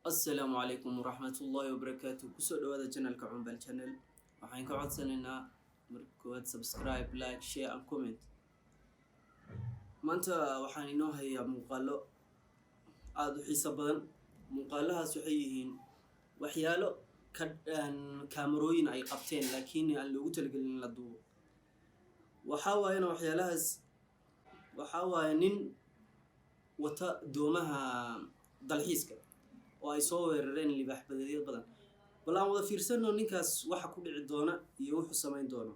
السلام عليكم ورحمة الله وبركاته. كسر هذا channel كعمبل channel. وحين كعد سننا مركوات سبسكرايب لايك شير and comment. ما أنت وحين نوها هي مقالة عاد حساب بدن مقالها صحيحين وحياله كامروين أي قبتين لكن اللي قتل قلنا للضوء وحاول أنا وحيالها وحاول نين وتدومها ضلحيسك oo ay soo weerareen libax badeed badan bal aan wada fiirsano ninkaas waxa ku dhici doona iyo wuxuu sameyn doono.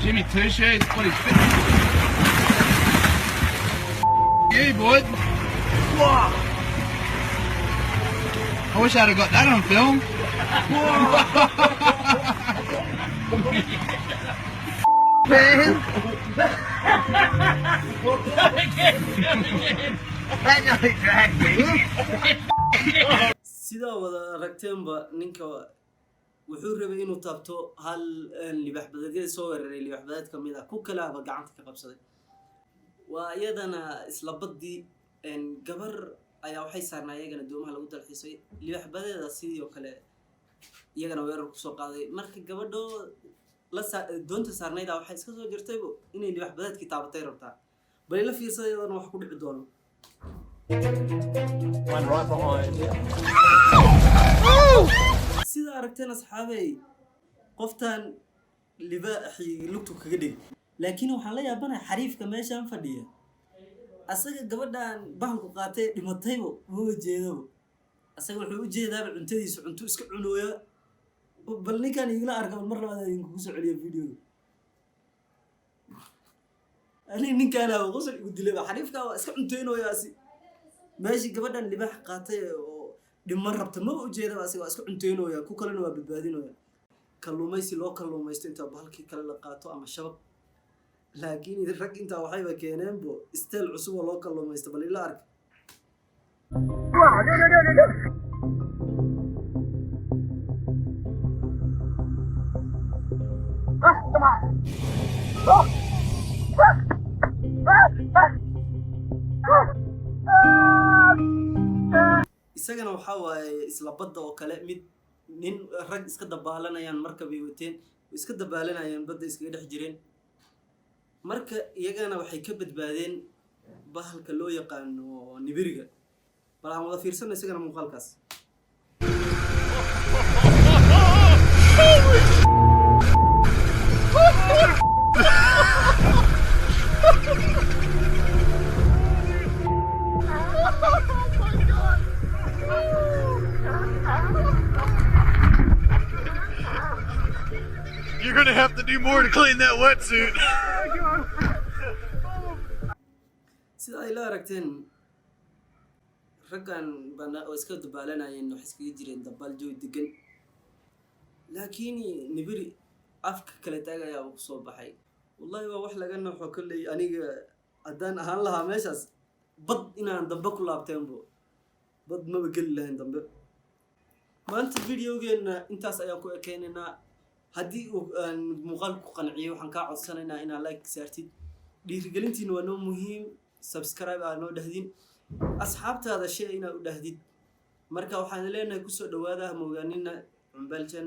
Jimmy Touche, what he's fitting. Yeah, boy. Wow. I wish I'd have got that on film. Man. sida wada aragteenba ninka wuxuu rabay inuu taabto hal libax badeed soo weeraray libax badeed kamid ah ku kala ba gacanta ka qabsaday waa iyadana isla badii gabar ayaa waxay saarnaa iyagana doomaha lagu dalxiisay libax badeeda sidoo kale iyagana weerar ku soo qaaday marka gabadho la doonta saarnayda waxay iska soo jirtaybo inay libax badeedkii taabatay rabtaa bal la fiirsaday iyadana wax ku dhici doono. One right behind you. sida aragteen asxaabay qoftan libaaxi lugtu kaga dhig laakiin waxaan la yaabanahay xariifka meeshan fadhiya asaga gabadhan bahalku qaatay dhimataybo ma jeedo asaga wuxuu u jeedaa cuntadiisa cunto iska cunooya bal ninkan igala arko mar labaad ay ku soo celiyo video ani ninkan aa qosol igu dilay xariifka waa iska cunteenooyaasi meeshii gabadhan libaax qaatay oo dhimar rabta ma u jeedo asiga iska cunteenooya ku kalena waa badbaadinooya kalluumaysi loo kalluumaysto inta bahalkii kale la qaato ama shabaq laakiin rag inta waxay ba keeneenbo steel cusub oo loo kalluumaysto bal ila ark isagana waxa waaye isla badda oo kale mid nin rag iska dabaalanayaan marka bay wateen iska dabaalanayaan badda iskaga dhex jireen marka iyagana waxay ka badbaadeen bahalka loo yaqaano nibiriga bal aan wada fiirsano isagana muuqaalkaas. You're gonna have to do more to clean that wetsuit. sida ay la aragteen raggan bana oo iska dabaalanayeen wax iskaga jireen dabaal joog degan laakiin nibiri afka kala taagaya uu soo baxay wallahi waa wax laga nooxo kallay aniga hadaan ahaan lahaa meeshaas bad inaan dambe ku laabteenbo bad ma gali lahayn dambe. maanta videogeena intaas ayaan ku ekeenaynaa haddii uu muuqaal ku qanciyo waxaan ka codsanaynaa inaad like saartid dhiirigelintiina waa noo muhiim subscribe aad noo dhahdin asxaabtaada share inaad u dhahdid marka waxaan leenahay ku soo dhawaada moogaanina Cumbal channel.